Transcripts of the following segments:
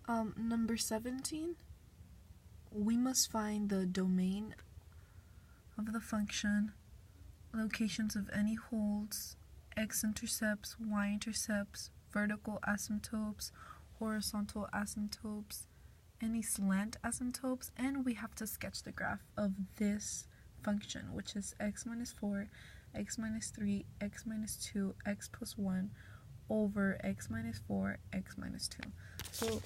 Number 17, we must find the domain of the function, locations of any holds, x-intercepts, y-intercepts, vertical asymptotes, horizontal asymptotes, any slant asymptotes, and we have to sketch the graph of this function, which is x minus 4, x minus 3, x minus 2, x plus 1 over x minus 4, x minus 2. So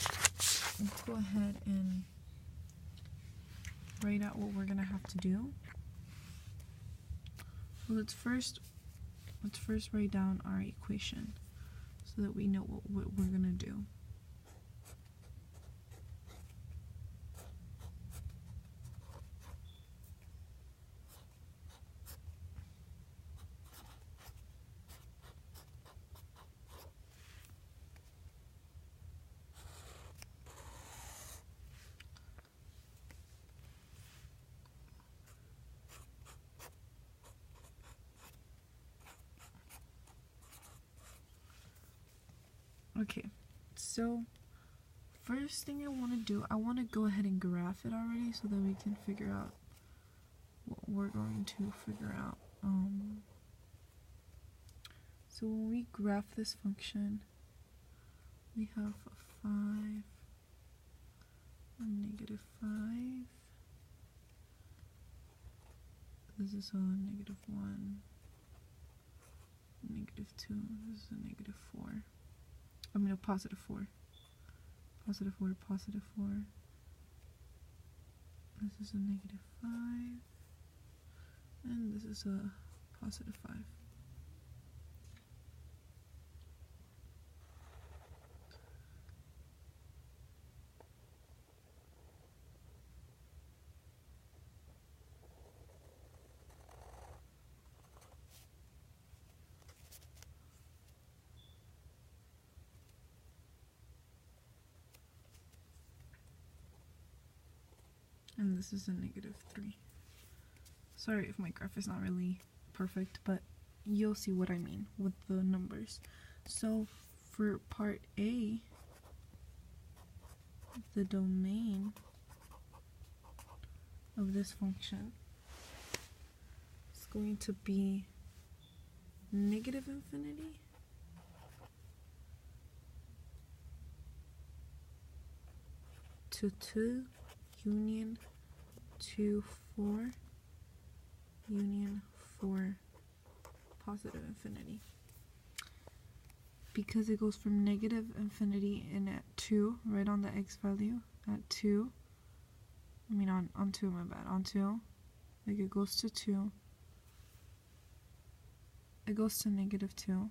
let's go ahead and write out what we're going to have to do. Well, let's first write down our equation so that we know what we're going to do. Okay, so first thing I want to do, I want to go ahead and graph it already so that we can figure out what we're going to figure out. So when we graph this function, we have a 5, a negative 5, this is a negative 1, negative 2, this is a negative 4. I mean a positive 4. Positive 4, positive 4. This is a negative 5. And this is a positive 5. And this is a negative 3. Sorry if my graph is not really perfect, but you'll see what I mean with the numbers. So for part A, the domain of this function is going to be negative infinity to 2 union 2, 4 union 4 positive infinity. Because it goes from negative infinity in at 2, right on the x value, at 2, I mean on 2, my bad, on 2, like it goes to 2, it goes to negative 2,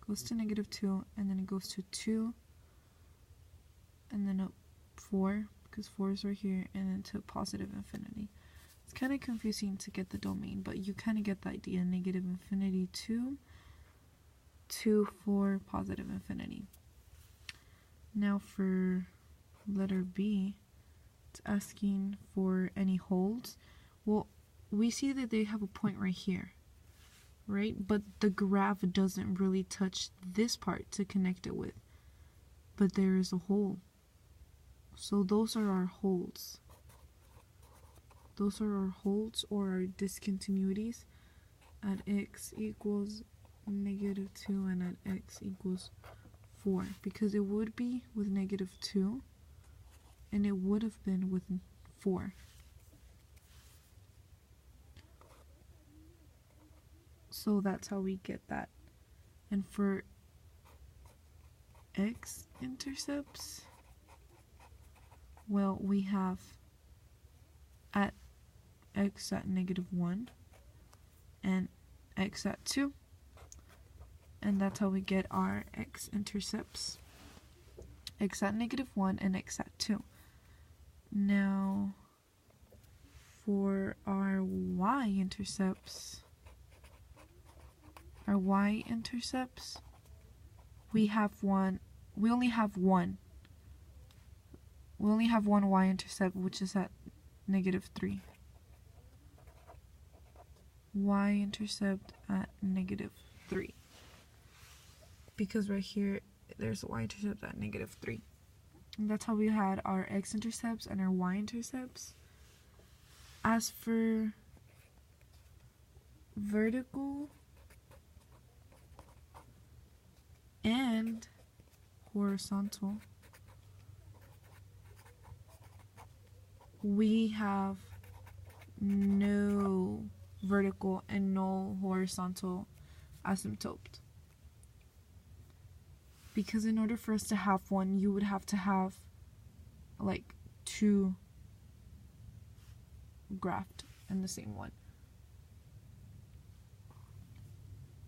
goes to negative 2, and then it goes to 2, and then up 4, because 4 is right here, and then to positive infinity. It's kind of confusing to get the domain, but you kind of get the idea. Negative infinity to 2, 4, positive infinity. Now for letter B, it's asking for any holds. Well, we see that they have a point right here, right? But the graph doesn't really touch this part to connect it with. But there is a hole. So those are our holds. Those are our holds or our discontinuities at x equals negative 2 and at x equals 4. Because it would be with negative 2 and it would have been with 4. So that's how we get that. And for x-intercepts, well, we have at x at negative 1 and x at 2, and that's how we get our x-intercepts, x at negative 1 and x at 2. Now for our y-intercepts, we only have one y-intercept, which is at negative 3. Y-intercept at negative 3. Because right here, there's a y-intercept at negative 3. And that's how we had our x-intercepts and our y-intercepts. As for vertical and horizontal, we have no vertical and no horizontal asymptote. Because in order for us to have one, you would have to have like two graphed in the same one.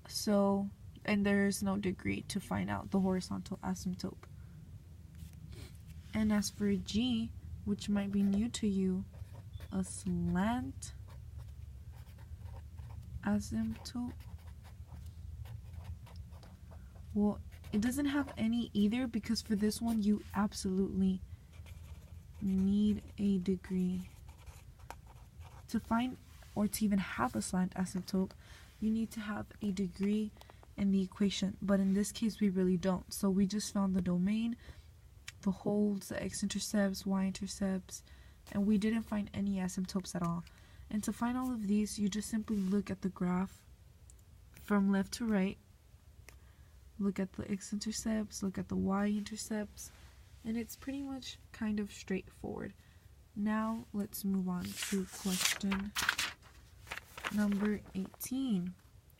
So, and there's no degree to find out the horizontal asymptote. And as for G, which might be new to you, a slant asymptote. Well, it doesn't have any either, because for this one you absolutely need a degree. To find or to even have a slant asymptote, you need to have a degree in the equation, but in this case we really don't. So we just found the domain, the holes, the x-intercepts, y-intercepts, and we didn't find any asymptotes at all. And to find all of these, you just simply look at the graph from left to right, look at the x-intercepts, look at the y-intercepts, and it's pretty much kind of straightforward. Now let's move on to question number 18,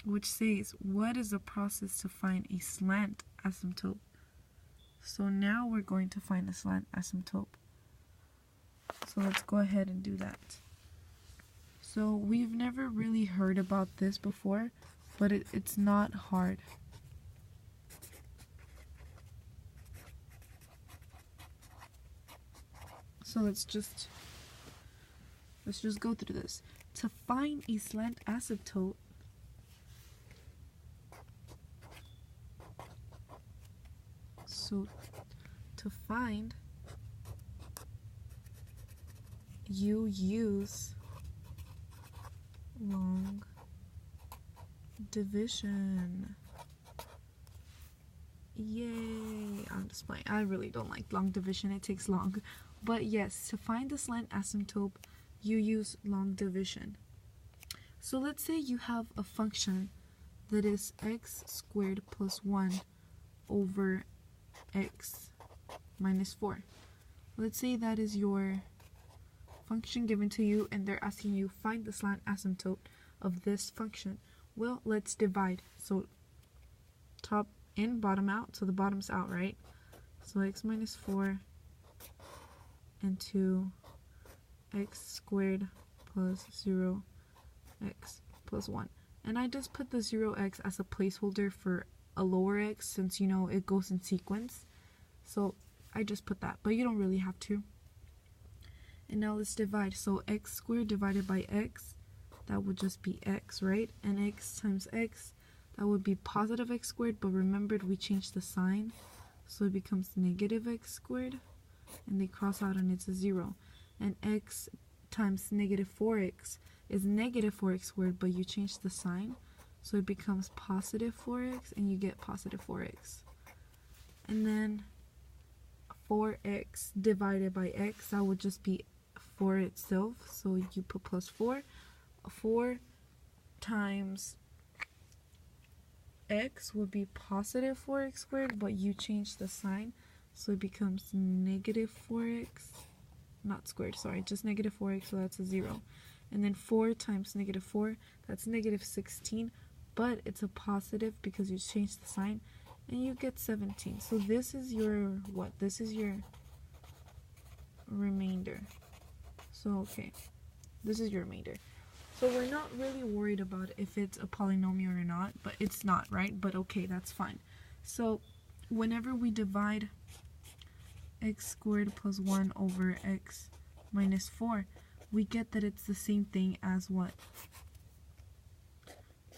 which says, what is the process to find a slant asymptote? So now we're going to find a slant asymptote. So let's go ahead and do that. So we've never really heard about this before, but it's not hard. So let's just go through this. To find a slant asymptote, so to find, you use long division. Yay! I'm just playing. I really don't like long division. It takes long. But yes, to find the slant asymptote, you use long division. So let's say you have a function that is x squared plus 1 over x minus 4. Let's say that is your function given to you, and they're asking you find the slant asymptote of this function. Well, let's divide. So top in, bottom out, so the bottom's out, right? So x minus 4 into x squared plus 0x plus 1. And I just put the 0x as a placeholder for a lower x, since you know it goes in sequence. So I just put that, but you don't really have to. And now let's divide. So x squared divided by x, that would just be x, right? And x times x, that would be positive x squared, but remembered we changed the sign, so it becomes negative x squared, and they cross out and it's a 0. And x times negative 4x is negative 4x squared, but you change the sign, so it becomes positive 4x, and you get positive 4x. And then 4x divided by x, that would just be 4 itself, so you put plus 4. 4 times x would be positive 4x squared, but you change the sign, so it becomes negative 4x, not squared, sorry, just negative 4x, so that's a 0. And then 4 times negative 4, that's negative 16, but it's a positive because you changed the sign, and you get 17. So this is your, what? This is your remainder. So, okay, this is your remainder. So we're not really worried about if it's a polynomial or not, but it's not, right? But okay, that's fine. So whenever we divide x squared plus 1 over x minus 4, we get that it's the same thing as what?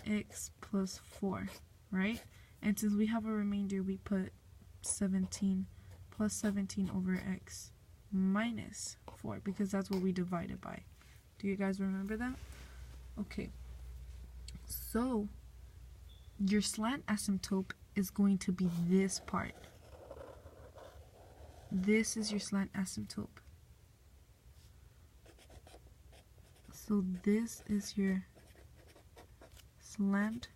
X plus 4, right? And since we have a remainder, we put 17 plus 17 over x minus 4, because that's what we divided by. Do you guys remember that? Okay, so your slant asymptote is going to be this part. this is your slant asymptote. So this is your slant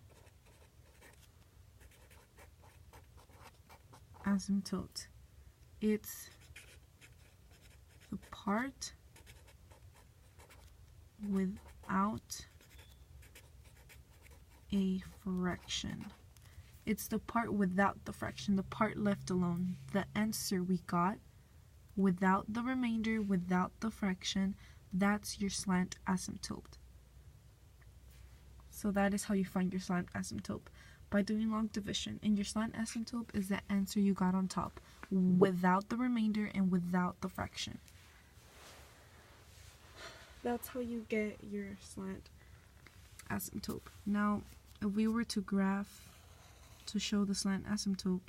asymptote. It's the part without a fraction. It's the part without the fraction, the part left alone. The answer we got without the remainder, without the fraction, that's your slant asymptote. So that is how you find your slant asymptote, by doing long division. And your slant asymptote is the answer you got on top, without the remainder and without the fraction. That's how you get your slant asymptote. Now, if we were to graph to show the slant asymptote,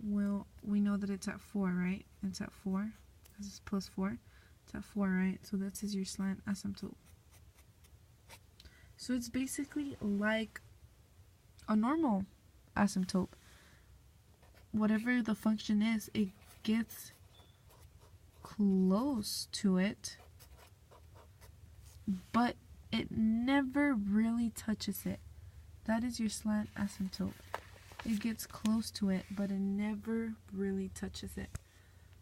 well, we know that it's at 4, right? It's at 4, because it's plus 4. It's at 4, right? So this is your slant asymptote. So it's basically like a normal asymptote. Whatever the function is, it gets close to it, but it never really touches it. That is your slant asymptote. It gets close to it, but it never really touches it.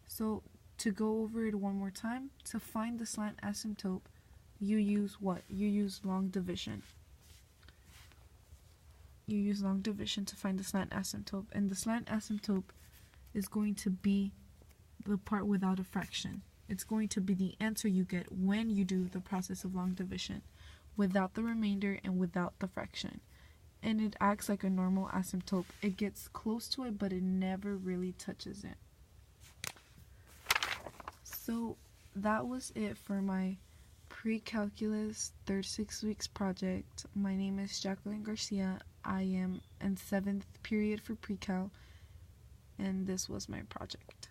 So to go over it one more time, to find the slant asymptote, you use what? You use long division. You use long division to find the slant asymptote, and the slant asymptote is going to be the part without a fraction. It's going to be the answer you get when you do the process of long division, without the remainder and without the fraction. And it acts like a normal asymptote. It gets close to it, but it never really touches it. So that was it for my pre-calculus third 6 weeks project. My name is Jacqueline Garcia. I am in 7th period for pre-cal, and this was my project.